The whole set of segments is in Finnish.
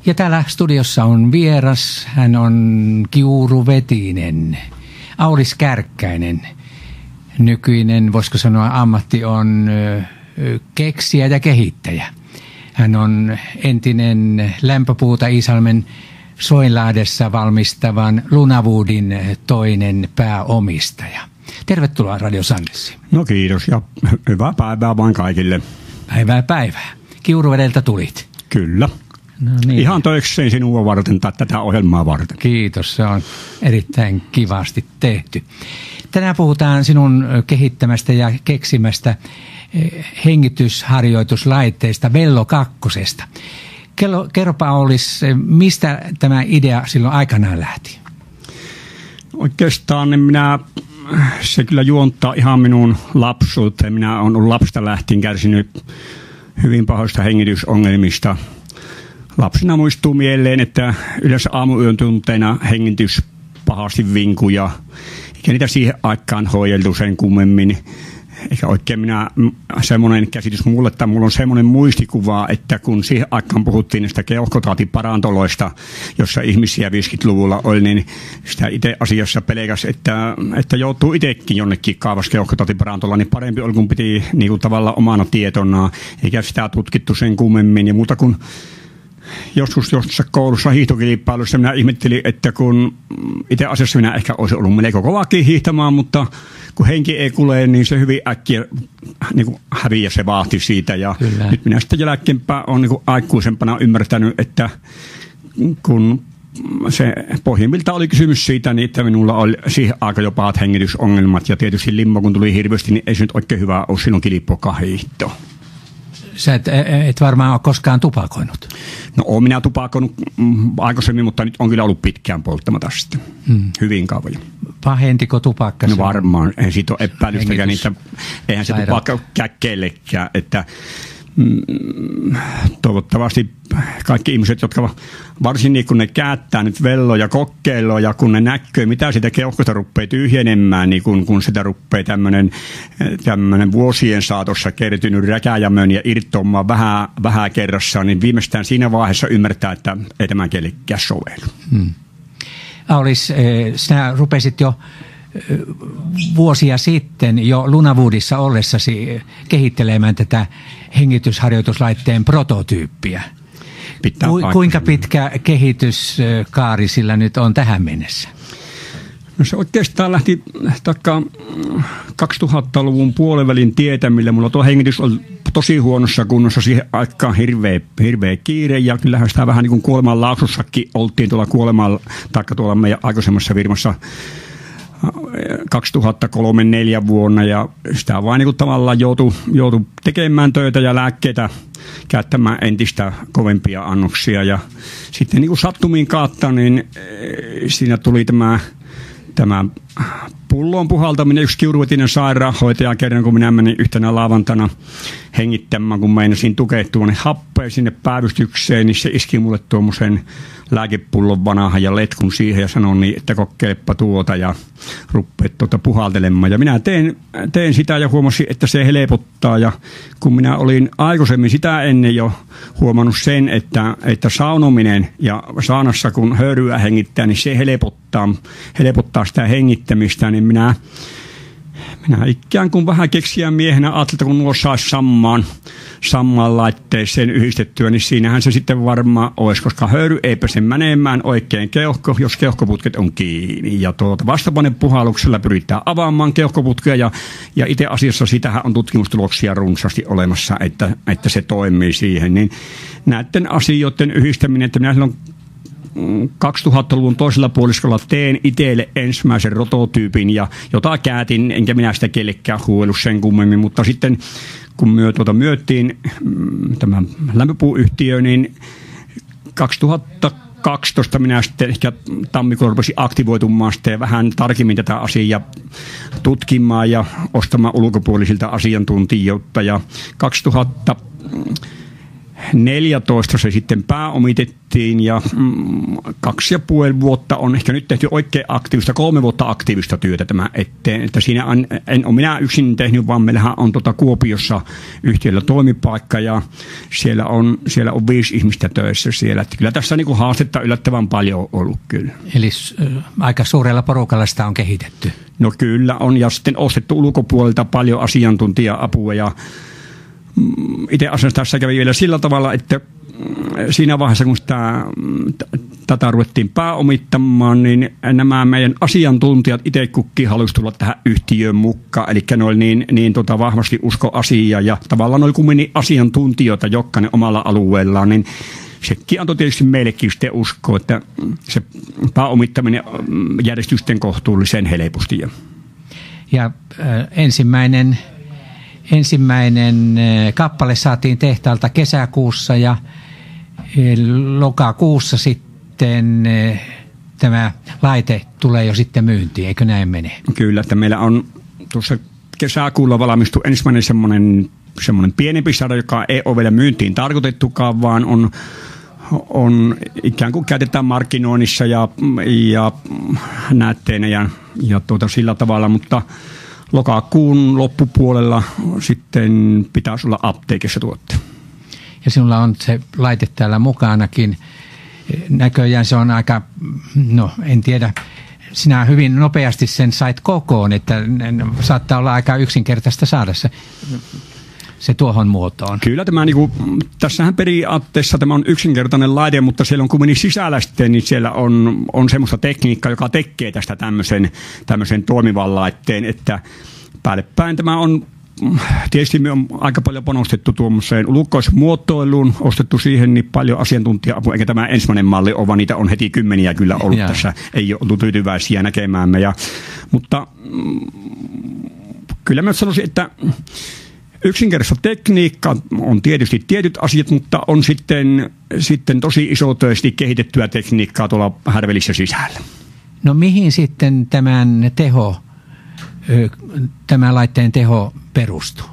Ja täällä studiossa on vieras, hän on Kiuru Vetinen, Aulis Kärkkäinen. Nykyinen, voisiko sanoa, ammatti on keksijä ja kehittäjä. Hän on entinen Lämpöpuuta Iisalmen Soinlahdessa valmistavan Lunawoodin toinen pääomistaja. Tervetuloa Radio Sannessiin. No kiitos ja hyvää päivää vaan kaikille. Päivää. Kiuruvedeltä tulit. Kyllä. No niin. Ihan töikseen sinua varten tai tätä ohjelmaa varten. Kiitos, se on erittäin kivasti tehty. Tänään puhutaan sinun kehittämästä ja keksimästä hengitysharjoituslaitteesta Vello 2. Kerropa Aulis, mistä tämä idea silloin aikanaan lähti? Oikeastaan se kyllä juontaa ihan minun lapsuuteen. Minä olen ollut lapsesta lähtien kärsinyt hyvin pahoista hengitysongelmista. Lapsena muistuu mieleen, että yleensä aamuyön tunteina hengitys pahasti vinkuja. Eikä niitä siihen aikaan hoideltu sen kummemmin. Eikä oikein semmoinen käsitys mulla on semmoinen muistikuva, että kun siihen aikaan puhuttiin näistä keuhkotautiparantoloista, jossa ihmisiä 50-luvulla oli, niin sitä itse asiassa pelkäsi, että joutuu itsekin jonnekin kaavassa keuhkotautiparantolla, niin parempi oli, kun piti niin kuin tavallaan omana tietona, eikä sitä tutkittu sen kummemmin. Ja muuta kuin joskus koulussa hiihtokilpailussa minä ihmettelin, että kun itse asiassa minä ehkä olisi ollut melko kovakin hiihtämään, mutta kun henki ei kule, niin se hyvin äkkiä niin häviää se vahti siitä. Ja kyllä. Nyt minä sitten jälkeenpäin olen niin aikuisempana ymmärtänyt, että kun se pohjimmiltaan oli kysymys siitä, niin että minulla oli siihen aika jo pahat hengitysongelmat. Ja tietysti limmo, kun tuli hirveästi, niin ei se nyt oikein hyvä ole sinun kilppokaan hiihtoa. Sä et varmaan ole koskaan tupakoinut. No olen minä tupakoinut aikaisemmin, mutta nyt on kyllä ollut pitkään polttamatta sitten. Hyvin kauan. Pahentiko tupakka? No varmaan, ei siitä ole epäilystäkään, eihän se tupakka käy kellekään, että toivottavasti kaikki ihmiset, jotka varsinkin kun ne käyttää nyt velloja, kokeiloja, kun ne näkyy, mitä sitä keuhkosta rupeaa tyhjenemään, niin kun sitä rupeaa tämmöinen vuosien saatossa kertynyt räkäjämön ja irtoamaan vähän kerrassaan, niin viimeistään siinä vaiheessa ymmärtää, että ei tämä kellekään sovellu. Aulis, sinä rupesit jo vuosia sitten jo Lunawoodissa ollessasi kehittelemään tätä hengitysharjoituslaitteen prototyyppiä. Kuinka pitkä kehityskaari sillä nyt on tähän mennessä? No se oikeastaan lähti 2000-luvun puolivälin tietämillä. Mulla tuo hengitys oli tosi huonossa kunnossa siihen aikaan hirveä kiire. Ja kyllähän sitä vähän niin kuin kuolemanlaaksussakin oltiin tuolla meidän aikaisemmassa firmassa 2003-2004 vuonna, ja sitä vain niin tavallaan joutui tekemään töitä ja lääkkeitä, käyttämään entistä kovempia annoksia, ja sitten niin kuin sattumiin kautta, niin siinä tuli tämä pulloon puhaltaminen. Yksi kiuruvetinen sairaanhoitaja kerran, kun minä menin yhtenä lauantaina hengittämään, kun meinasin tukehtua niin happea sinne päivystykseen, niin se iski mulle tuommoisen lääkepullon vanahan ja letkun siihen ja sanoi niin, että kokeilepa tuota ja rupeat puhaltelemaan. Ja minä teen sitä ja huomasin, että se helpottaa. Ja kun minä olin aikaisemmin sitä ennen jo huomannut sen, että saunominen ja saunassa kun höyryä hengittää, niin se helpottaa sitä hengittämistä, niin minä ikään kuin vähän keksijän miehenä ajattelin, että kun nuo saisi samaan laitteeseen yhdistettyä, niin siinähän se sitten varmaan olisi, koska höyry ei pääse menemään oikein jos keuhkoputket on kiinni. Ja vastapanepuhalluksella pyritään avaamaan keuhkoputkia, ja itse asiassa sitähän on tutkimustuloksia runsaasti olemassa, että se toimii siihen. Niin näiden asioiden yhdistäminen, että minä silloin 2000-luvun toisella puoliskolla teen itselle ensimmäisen rototyypin, jota käytin, enkä minä sitä kellekään huuellut sen kummemmin, mutta sitten kun myöttiin tämä lämpöpuuyhtiö, niin 2012 minä sitten ehkä tammikuulla rupesin aktivoitumaan sitten vähän tarkemmin tätä asiaa tutkimaan ja ostamaan ulkopuolisilta asiantuntijoilta, ja 2014 2014 se sitten pääomitettiin ja 2,5 vuotta on ehkä nyt tehty oikein aktiivista, 3 vuotta aktiivista työtä tämä eteen. Että siinä en ole minä yksin tehnyt, vaan meillähän on Kuopiossa yhtiöllä toimipaikka ja siellä on 5 ihmistä töissä siellä. Että kyllä tässä niin haastetta yllättävän paljon ollut kyllä. Eli aika suurella porukalla sitä on kehitetty. No kyllä on ja sitten ostettu ulkopuolelta paljon asiantuntija-apua ja itse asiassa tässä kävi vielä sillä tavalla, että siinä vaiheessa, kun tätä ruvettiin pääomittamaan, niin nämä meidän asiantuntijat itse kukin halusi tulla tähän yhtiöön mukaan. Eli ne oli niin vahvasti usko asiaa ja tavallaan oli kumminkin asiantuntijoita jokainen omalla alueellaan, niin sekin antoi tietysti meillekin sitten uskoa, että se pääomittaminen järjestyy sitten kohtuullisen helposti. Ja ensimmäinen kappale saatiin tehtaalta kesäkuussa ja lokakuussa sitten tämä laite tulee jo sitten myyntiin, eikö näin mene? Kyllä, että meillä on tuossa kesäkuulla valmistu ensimmäinen semmoinen pienempi sarja, joka ei ole vielä myyntiin tarkoitettukaan, vaan on ikään kuin käytetään markkinoinnissa ja näytteenä ja sillä tavalla, mutta lokakuun loppupuolella sitten pitäisi olla apteekissa tuotte. Ja sinulla on se laite täällä mukanakin. Näköjään se on aika, no en tiedä, sinä hyvin nopeasti sen sait kokoon, että saattaa olla aika yksinkertaista saada se tuohon muotoon. Kyllä tämä tässähän periaatteessa tämä on yksinkertainen laite, mutta siellä on kuitenkin sisällä sitten, niin siellä on semmoista tekniikkaa, joka tekee tästä tämmöisen toimivan laitteen, että päällepäin tämä on, tietysti me on aika paljon panostettu tuommoiseen ulkoismuotoiluun, ostettu siihen niin paljon asiantuntija-apua, eikä tämä ensimmäinen malli ole, vaan niitä on heti kymmeniä kyllä ollut tässä, ei ole ollut tyytyväisiä näkemäämme, mutta kyllä mä sanoisin, että yksinkertaista tekniikkaa on tietysti tietyt asiat, mutta on sitten tosi isotöisesti kehitettyä tekniikkaa tuolla härvelissä sisällä. No mihin sitten tämän laitteen teho perustuu?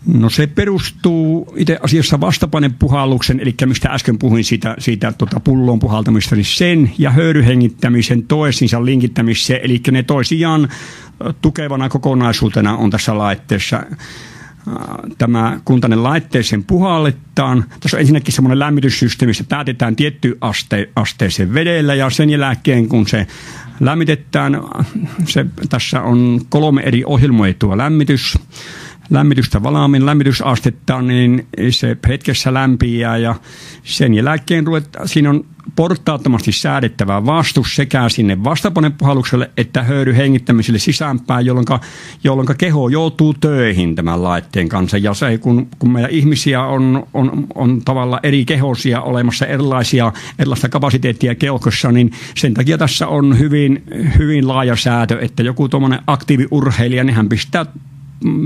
No se perustuu itse asiassa vastapainepuhalluksen, eli mistä äsken puhuin siitä pullon puhaltamista, niin sen ja höyryhengittämisen toisiinsa linkittämiseen, eli ne toisiaan tukevana kokonaisuutena on tässä laitteessa. Kun tänne laitteeseen puhalletaan, tässä on ensinnäkin semmoinen lämmityssysteemi, missä päätetään tiettyyn asteeseen vedellä ja sen jälkeen kun se lämmitetään, tässä on 3 eri ohjelmoitua lämmitystä valaamin lämmitysastetta, niin se hetkessä lämpiää ja sen jälkeen siinä on portaattomasti säädettävä vastus sekä sinne vastapainepuhallukselle että höyryhengittämiselle sisäänpäin, jolloin keho joutuu töihin tämän laitteen kanssa. Ja se, kun meillä ihmisiä on tavallaan eri kehosia olemassa erilaista kapasiteettia keuhkossa, niin sen takia tässä on hyvin, hyvin laaja säätö, että joku tuommoinen aktiiviurheilija, nehän pistää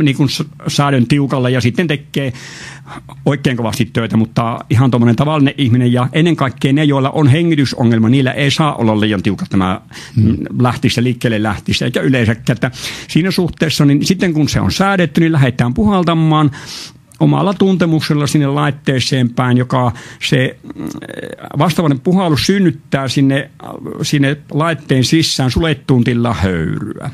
niin kuin säädön tiukalle ja sitten tekee oikein kovasti töitä, mutta ihan tuommoinen tavallinen ihminen ja ennen kaikkea ne, joilla on hengitysongelma, niillä ei saa olla liian tiukat tämä liikkeelle lähtisi, eikä yleensäkään. Että siinä suhteessa, niin sitten kun se on säädetty, niin lähdetään puhaltamaan omalla tuntemuksella sinne laitteeseen päin, joka se vastaavainen puhallus synnyttää sinne laitteen sisään sulettuun tilaan höyryä.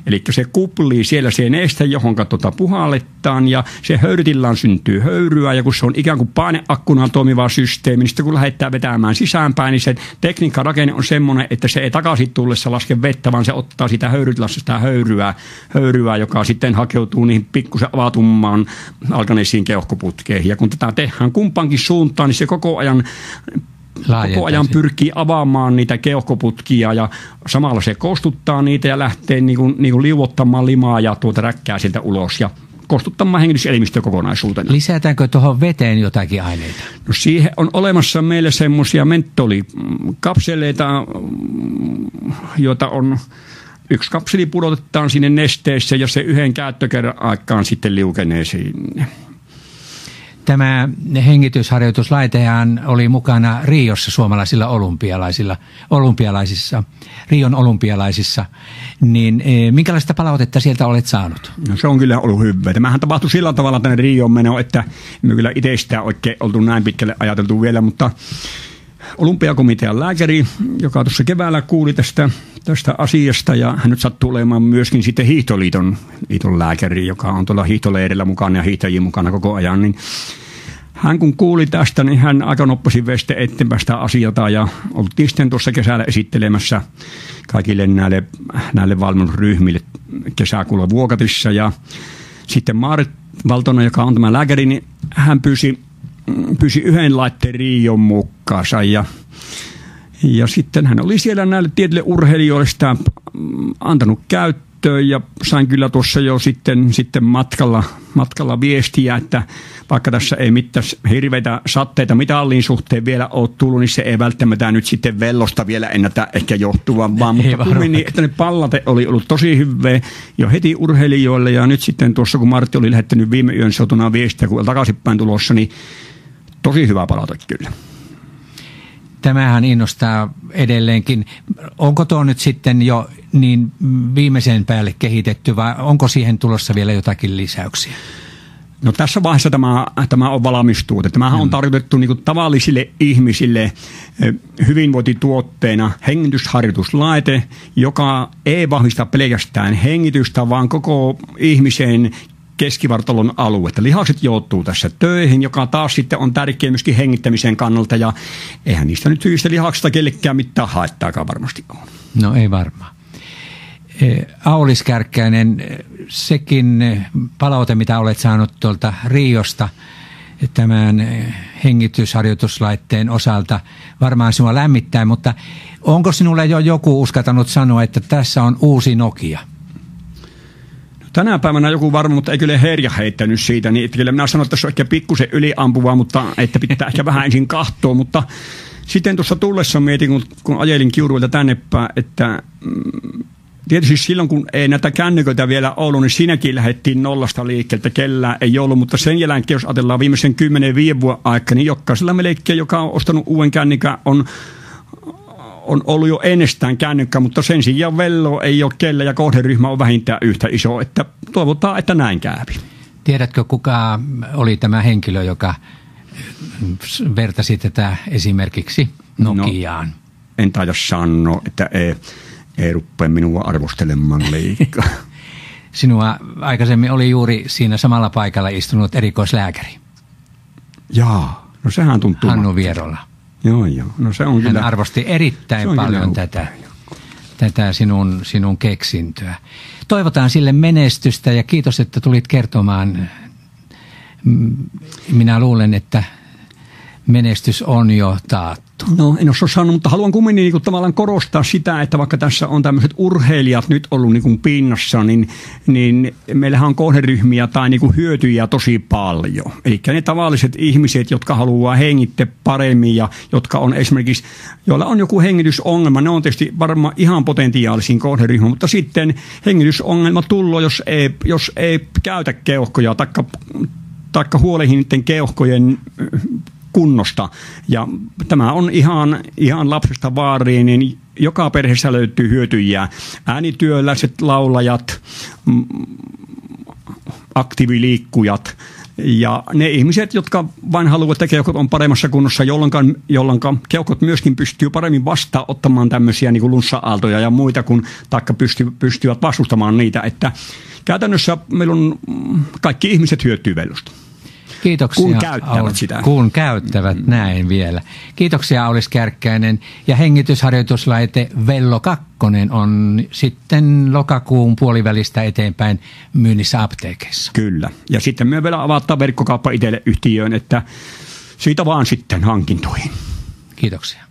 Eli se kuplii siellä se neste, johon puhalletaan ja se höyrytillaan syntyy höyryä ja kun se on ikään kuin paineakkunaan toimiva systeemi, niin sitten kun lähdetään vetämään sisäänpäin, niin se tekniikkarakenne on semmoinen, että se ei takaisin tullessa laske vettä, vaan se ottaa sitä höyrytilassa sitä höyryä, joka sitten hakeutuu niihin pikkusen avautumaan alkaneisiin keuhkoputkeihin. Ja kun tätä tehdään kumpaankin suuntaan, niin se koko ajan pyrkii avaamaan niitä keuhkoputkia ja samalla se kostuttaa niitä ja lähtee niin kuin liuottamaan limaa ja räkkää sieltä ulos ja kostuttamaan hengityselimistöä kokonaisuutena. Lisätäänkö tuohon veteen jotakin aineita? No siihen on olemassa meille semmoisia mentolikapseleita, joita on 1 kapseli pudotetaan sinne nesteessä ja se 1 käyttökerran aikaan sitten liukenee sinne. Tämä hengitysharjoituslaitehan oli mukana Riossa suomalaisilla Rion olympialaisissa. Niin minkälaista palautetta sieltä olet saanut? No se on kyllä ollut hyvä. Tämähän tapahtui sillä tavalla tänne Rioon meno, että me kyllä itse sitä oikein oltu näin pitkälle ajateltu vielä, mutta olympiakomitean lääkäri, joka tuossa keväällä kuuli tästä asiasta, ja hän nyt sattuu olemaan myöskin sitten hiihtoliiton lääkäri, joka on tuolla hiihtoleirillä mukana ja hiihtäjien mukana koko ajan, niin hän kun kuuli tästä, niin hän aika nopeasti vei sitten eteenpäin sitä asiaa, ja oltiin sitten tuossa kesällä esittelemässä kaikille näille valmennusryhmille kesäkuulla Vuokatissa, ja sitten Maarit Valtonen, joka on tämä lääkäri, niin hän pyysi yhden laitteen Rion mukaansa, ja sitten hän oli siellä näille tietyille urheilijoille sitä antanut käyttöön, ja sain kyllä tuossa jo sitten matkalla viestiä, että vaikka tässä ei mitään hirveitä satteita mitallin suhteen vielä ole tullut, niin se ei välttämättä nyt sitten vellosta vielä ennätä ehkä johtuva, vaan mutta kumminkin, että ne pallate oli ollut tosi hyvää jo heti urheilijoille, ja nyt sitten tuossa kun Martti oli lähettänyt viime yön sotuna viestiä, kun takaisinpäin tulossa, niin tosi hyvä palaute kyllä. Tämähän innostaa edelleenkin. Onko tuo nyt sitten jo niin viimeisen päälle kehitetty vai onko siihen tulossa vielä jotakin lisäyksiä? No tässä vaiheessa tämä on valmistuute. Tämähän on tarkoitettu niin kuin tavallisille ihmisille hyvinvointituotteena hengitysharjoituslaite, joka ei vahvista pelkästään hengitystä, vaan koko ihmisen keskivartalon aluetta. Lihakset joutuu tässä töihin, joka taas sitten on tärkeä myöskin hengittämisen kannalta, ja eihän niistä nyt hyvistä lihaksista kellekään mitään haittaakaan varmasti ole. No ei varmaan. Aulis Kärkkäinen, sekin palaute, mitä olet saanut tuolta Riosta tämän hengitysharjoituslaitteen osalta, varmaan sinua lämmittää, mutta onko sinulle jo joku uskaltanut sanoa, että tässä on uusi Nokia? Tänä päivänä joku varma, mutta ei kyllä herja heittänyt siitä, niin kyllä minä sanon, että tässä on ehkä pikkusen yliampuvaa, mutta että pitää ehkä vähän ensin katsoa, mutta sitten tuossa tullessa mietin, kun ajelin Kiuruilta tänne päin, että tietysti silloin, kun ei näitä kännyköitä vielä ollut, niin siinäkin lähdettiin nollasta liikkeeltä, kellään ei ollut, mutta sen jälkeen, jos ajatellaan viimeisen 10-5 vuoden aikana, niin jokaisella melkein, joka on ostanut uuden kännykän, on ollut jo ennestään kännykkä, mutta sen sijaan vello ei ole kellä ja kohderyhmä on vähintään yhtä iso, että toivotaan, että näin käypi. Tiedätkö, kuka oli tämä henkilö, joka vertasi tätä esimerkiksi Nokiaan? No, en taida sanoa, että ei rupea minua arvostelemaan liikaa. Sinua aikaisemmin oli juuri siinä samalla paikalla istunut erikoislääkäri. Jaa, no sehän tuntuu. Hannu Vierola. Joo. No se on Hän arvosti erittäin paljon tätä sinun keksintöä. Toivotaan sille menestystä ja kiitos, että tulit kertomaan. Minä luulen, että menestys on jo taattu. No en ole sanonut, mutta haluan kumminkin niin tavallaan korostaa sitä, että vaikka tässä on tämmöiset urheilijat nyt ollut niin pinnassa, niin meillähän on kohderyhmiä tai niin hyötyjiä tosi paljon. Eli ne tavalliset ihmiset, jotka haluaa hengittää paremmin ja jotka on esimerkiksi, joilla on joku hengitysongelma, ne on tietysti varmaan ihan potentiaalisin kohderyhmä, mutta sitten hengitysongelma tullut, jos ei käytä keuhkoja taikka huolehdi niiden keuhkojen kunnosta. Ja tämä on ihan lapsesta vaariin, niin joka perheessä löytyy hyötyjiä. Äänityöläiset, laulajat, aktiiviliikkujat ja ne ihmiset, jotka vain haluavat, että keuhkot on paremmassa kunnossa, jolloin keuhkot myöskin pystyy paremmin vastaanottamaan tämmöisiä niin kuin lunssa-aaltoja ja muita, taikka pystyvät vastustamaan niitä. Että käytännössä meillä on kaikki ihmiset hyötyy vellosta. Kiitoksia. Kun käyttävät sitä. Kun käyttävät, näin vielä. Kiitoksia Aulis Kärkkäinen. Ja hengitysharjoituslaite Vello 2 on sitten lokakuun puolivälistä eteenpäin myynnissä apteekeissa. Kyllä. Ja sitten me vielä avataan verkkokauppa itselle yhtiöön, että siitä vaan sitten hankintoihin. Kiitoksia.